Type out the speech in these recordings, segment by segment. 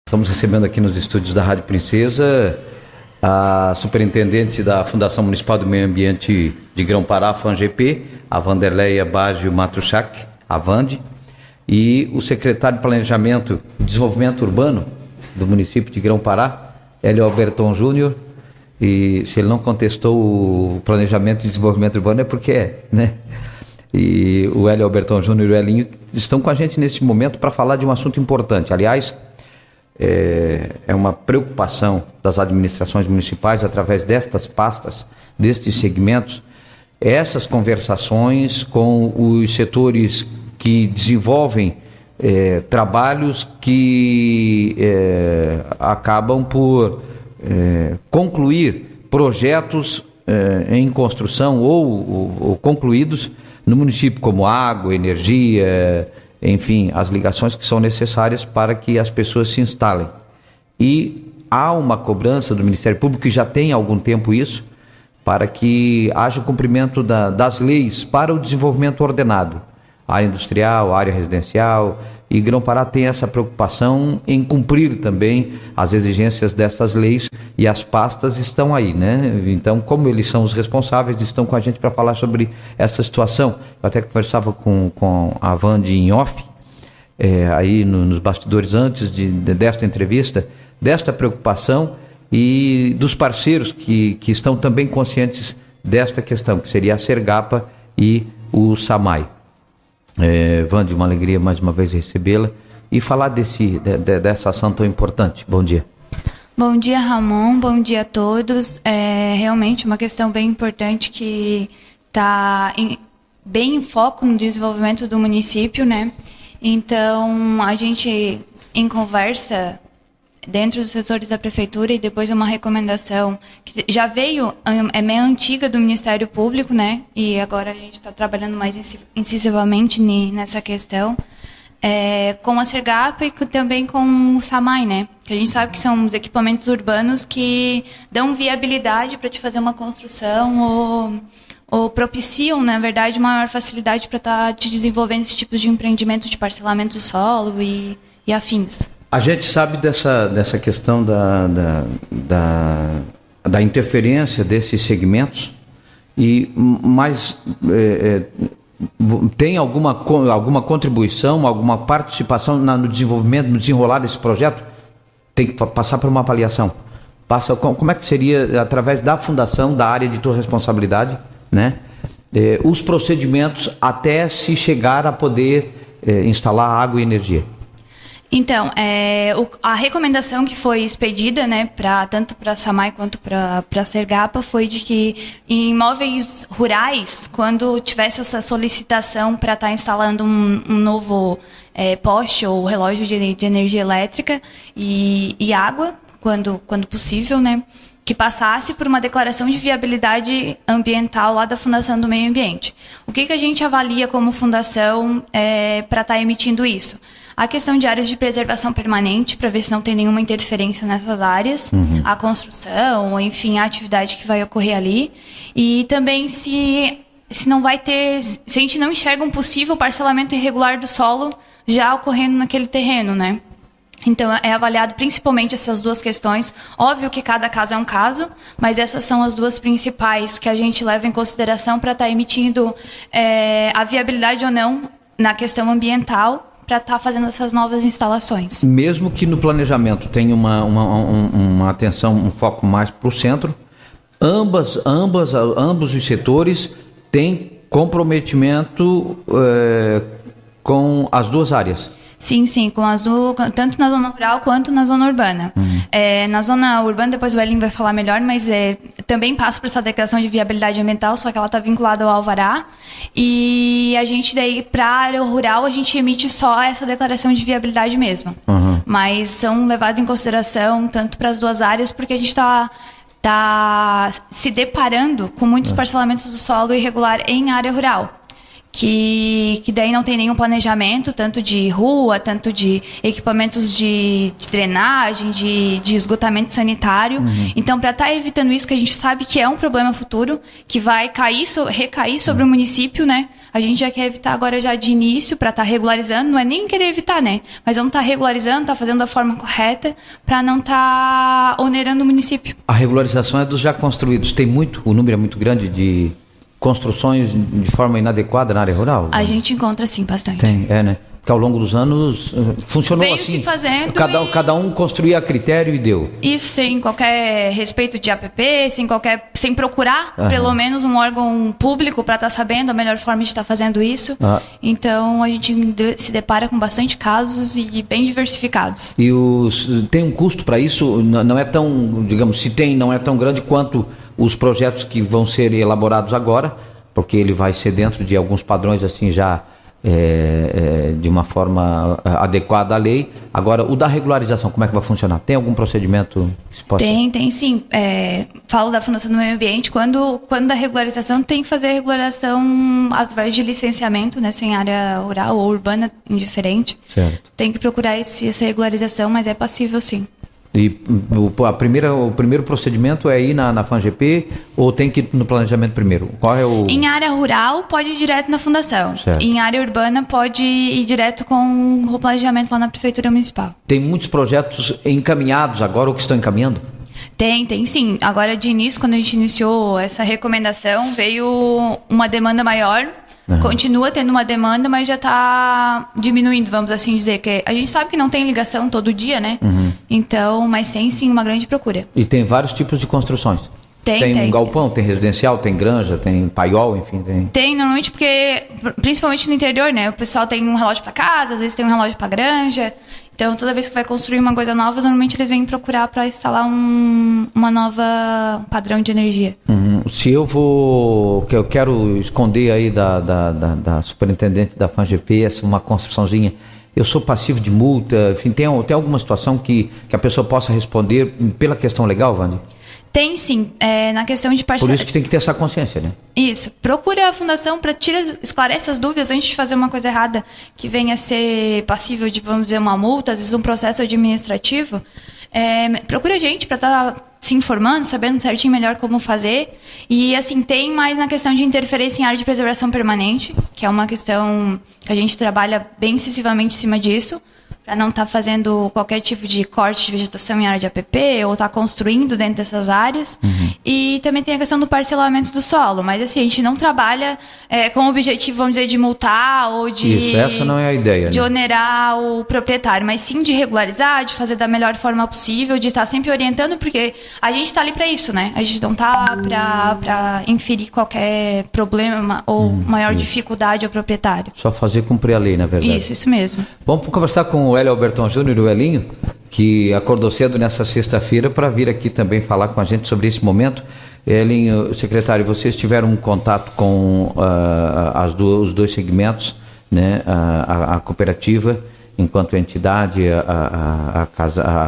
Estamos recebendo aqui nos estúdios da Rádio Princesa a superintendente da Fundação Municipal do Meio Ambiente de Grão-Pará, FAMGP, a Vanderleia Baggio Matuschak, a Vande, e o secretário de Planejamento e Desenvolvimento Urbano do município de Grão-Pará, Hélio Alberton Júnior. E se ele não contestou o planejamento e desenvolvimento urbano é porque é, né? E o Hélio Alberton Júnior e o Elinho estão com a gente nesse momento para falar de um assunto importante. Aliás, é uma preocupação das administrações municipais através destas pastas, destes segmentos, essas conversações com os setores que desenvolvem trabalhos que acabam por concluir projetos em construção ou concluídos no município, como água, energia, enfim, as ligações que são necessárias para que as pessoas se instalem. E há uma cobrança do Ministério Público, que já tem há algum tempo isso, para que haja o cumprimento das leis para o desenvolvimento ordenado, área industrial, área residencial, e Grão-Pará tem essa preocupação em cumprir também as exigências dessas leis, e as pastas estão aí, né? Então, como eles são os responsáveis, estão com a gente para falar sobre essa situação. Eu até conversava com a Vande em off, aí nos bastidores antes desta entrevista, desta preocupação e dos parceiros que estão também conscientes desta questão, que seria a Sergapa e o SAMAI. Vande, uma alegria mais uma vez recebê-la e falar dessa ação tão importante. Bom dia. Bom dia, Ramon. Bom dia a todos. É realmente uma questão bem importante que está bem em foco no desenvolvimento do município, né? Então, a gente, em conversa dentro dos setores da prefeitura e depois uma recomendação que já veio, é meio antiga, do Ministério Público, né? E agora a gente está trabalhando mais incisivamente nessa questão, com a Sergapa e também com o SAMAI, né? Que a gente sabe que são os equipamentos urbanos que dão viabilidade para te fazer uma construção ou propiciam, na verdade, maior facilidade para estar te desenvolvendo esse tipo de empreendimento de parcelamento do solo e afins. A gente sabe dessa questão da interferência desses segmentos, mas tem alguma contribuição, alguma participação no desenvolvimento, no desenrolar desse projeto? Tem que passar por uma avaliação. Como é que seria, através da fundação, da área de tua responsabilidade, né? Os procedimentos até se chegar a poder instalar água e energia? Então, a recomendação que foi expedida, né, tanto para a SAMAI quanto para a Sergapa, foi de que em imóveis rurais, quando tivesse essa solicitação para estar instalando um novo poste ou relógio de energia elétrica e água, quando possível, né, que passasse por uma declaração de viabilidade ambiental lá da Fundação do Meio Ambiente. O que a gente avalia como fundação para estar emitindo isso? A questão de áreas de preservação permanente, para ver se não tem nenhuma interferência nessas áreas, a construção, enfim, a atividade que vai ocorrer ali. E também se não vai ter, se a gente não enxerga um possível parcelamento irregular do solo já ocorrendo naquele terreno, né? Então, é avaliado principalmente essas duas questões. Óbvio que cada caso é um caso, mas essas são as duas principais que a gente leva em consideração para estar emitindo a viabilidade ou não na questão ambiental, para estar fazendo essas novas instalações. Mesmo que no planejamento tenha uma atenção, um foco mais para o centro, ambos os setores têm comprometimento com as duas áreas. Sim, com as duas, tanto na zona rural quanto na zona urbana. Na zona urbana, depois o Elin vai falar melhor, mas também passa por essa declaração de viabilidade ambiental, só que ela está vinculada ao alvará. E a gente daí, para a área rural, a gente emite só essa declaração de viabilidade mesmo. Mas são levados em consideração tanto para as duas áreas, porque a gente está se deparando com muitos parcelamentos do solo irregular em área rural, que daí não tem nenhum planejamento, tanto de rua, tanto de equipamentos de drenagem, de esgotamento sanitário. Então, para estar evitando isso, que a gente sabe que é um problema futuro, que vai recair sobre o município, né? A gente já quer evitar agora já de início, para estar regularizando, não é nem querer evitar, né? Mas vamos estar regularizando, estar fazendo da forma correta, para não estar onerando o município. A regularização é dos já construídos. O número é muito grande de construções de forma inadequada na área rural? A gente encontra, sim, bastante. Né? Porque ao longo dos anos funcionou veio assim. Se fazendo cada um construía a critério e deu. Isso sem qualquer respeito de APP, sem procurar pelo menos um órgão público para estar sabendo a melhor forma de estar fazendo isso. Então a gente se depara com bastante casos e bem diversificados. E tem um custo para isso? Não é tão, digamos, se tem, não é tão grande quanto os projetos que vão ser elaborados agora, porque ele vai ser dentro de alguns padrões assim já de uma forma adequada à lei. Agora, o da regularização, como é que vai funcionar? Tem algum procedimento que se possa... Tem sim. Falo da Fundação do Meio Ambiente, quando da regularização, tem que fazer a regularização através de licenciamento, né, sem área rural ou urbana, indiferente. Certo. Tem que procurar essa regularização, mas é passível sim. E o primeiro procedimento é ir na FANGP ou tem que ir no planejamento primeiro? Qual é o... Em área rural, pode ir direto na fundação. Certo. Em área urbana, pode ir direto com o planejamento lá na Prefeitura Municipal. Tem muitos projetos encaminhados agora ou que estão encaminhando? Tem sim. Agora, de início, quando a gente iniciou essa recomendação, veio uma demanda maior. Continua tendo uma demanda, mas já está diminuindo, vamos assim dizer. Que a gente sabe que não tem ligação todo dia, né? Então, mas tem sim uma grande procura. E tem vários tipos de construções? Tem um galpão, tem residencial, tem granja, tem paiol, enfim, Tem, normalmente, porque, principalmente no interior, né? O pessoal tem um relógio para casa, às vezes tem um relógio para granja. Então, toda vez que vai construir uma coisa nova, normalmente eles vêm procurar para instalar uma nova padrão de energia. Se eu quero esconder aí da superintendente da FANGP uma construçãozinha, eu sou passivo de multa, enfim, tem alguma situação que a pessoa possa responder pela questão legal, Wandi? Tem sim, na questão de Por isso que tem que ter essa consciência, né? Isso, procura a fundação para esclarecer as dúvidas antes de fazer uma coisa errada que venha a ser passível de, vamos dizer, uma multa, às vezes um processo administrativo. Procura a gente para estar se informando, sabendo certinho melhor como fazer. E assim, tem mais na questão de interferência em área de preservação permanente, que é uma questão que a gente trabalha bem incisivamente em cima disso, para não estar fazendo qualquer tipo de corte de vegetação em área de APP ou estar construindo dentro dessas áreas. E também tem a questão do parcelamento do solo, mas assim, a gente não trabalha com o objetivo, vamos dizer, de multar ou de... Isso, essa não é a ideia, de né? onerar o proprietário, mas sim de regularizar, de fazer da melhor forma possível, de estar sempre orientando, porque a gente está ali para isso, né? A gente não está para inferir qualquer problema ou maior dificuldade ao proprietário. Só fazer cumprir a lei, na verdade. Isso mesmo. Vamos conversar com o Hélio Albertão Júnior, o Elinho, que acordou cedo nessa sexta-feira para vir aqui também falar com a gente sobre esse momento. Elinho, secretário, vocês tiveram um contato com os dois segmentos, né? A cooperativa enquanto entidade,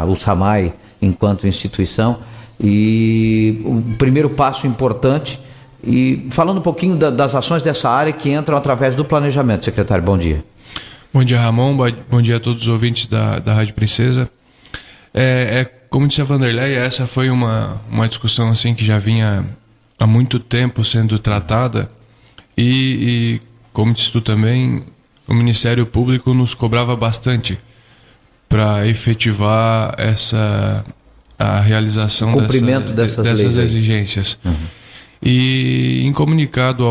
o SAMAI enquanto instituição, e o primeiro passo importante, e falando um pouquinho das ações dessa área que entram através do planejamento. Secretário, bom dia. Bom dia, Ramon. Bom dia a todos os ouvintes da Rádio Princesa. Como disse a Vanderlei, essa foi uma discussão assim que já vinha há muito tempo sendo tratada e como disse tu também, o Ministério Público nos cobrava bastante para efetivar a realização dessas exigências. E em comunicado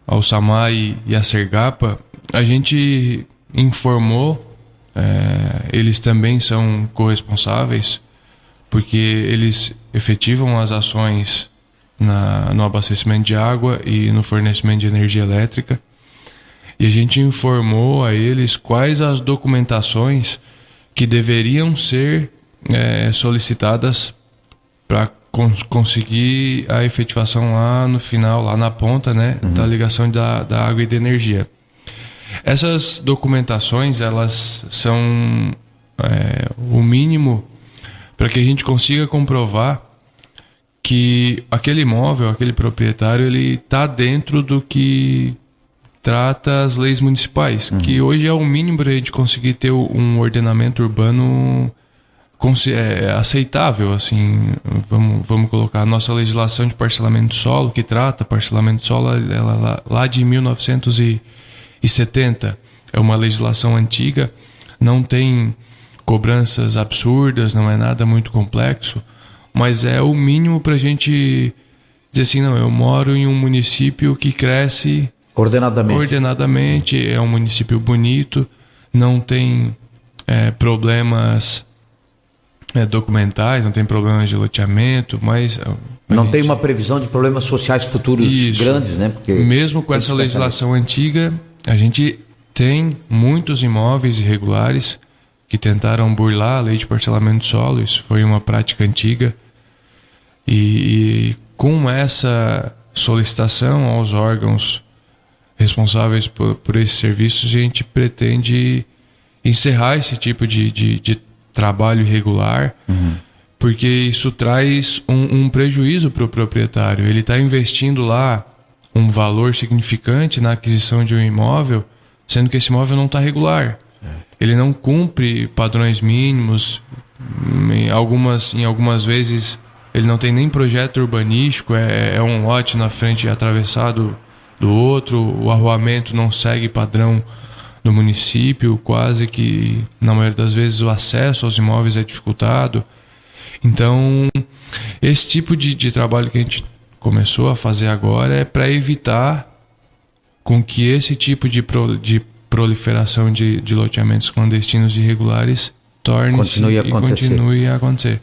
ao SAMAI e à Sergapa, a gente informou, eles também são corresponsáveis, porque eles efetivam as ações no abastecimento de água e no fornecimento de energia elétrica. E a gente informou a eles quais as documentações que deveriam ser solicitadas para conseguir a efetivação lá no final, lá na ponta, né, da ligação da água e da energia. Essas documentações, elas são o mínimo para que a gente consiga comprovar que aquele imóvel, aquele proprietário, ele está dentro do que trata as leis municipais, que hoje é o mínimo para a gente conseguir ter um ordenamento urbano aceitável, assim, vamos colocar a nossa legislação de parcelamento de solo, que trata parcelamento de solo, ela lá de 1970, é uma legislação antiga, não tem cobranças absurdas, não é nada muito complexo, mas é o mínimo para a gente dizer assim, não, eu moro em um município que cresce ordenadamente, é um município bonito, não tem problemas documentais, não tem problemas de loteamento, mas... Não tem uma previsão de problemas sociais futuros grandes, né? Porque mesmo com essa legislação antiga, a gente tem muitos imóveis irregulares que tentaram burlar a lei de parcelamento de solo, isso foi uma prática antiga, e com essa solicitação aos órgãos responsáveis por esses serviços, a gente pretende encerrar esse tipo de trabalho irregular, porque isso traz um prejuízo para o proprietário. Ele está investindo lá um valor significante na aquisição de um imóvel, sendo que esse imóvel não está regular. Ele não cumpre padrões mínimos, em algumas vezes ele não tem nem projeto urbanístico, é um lote na frente atravessado do outro, o arruamento não segue padrão do município, quase que na maioria das vezes o acesso aos imóveis é dificultado. Então, esse tipo de trabalho que a gente começou a fazer agora é para evitar com que esse tipo de proliferação de loteamentos clandestinos e irregulares continue a acontecer.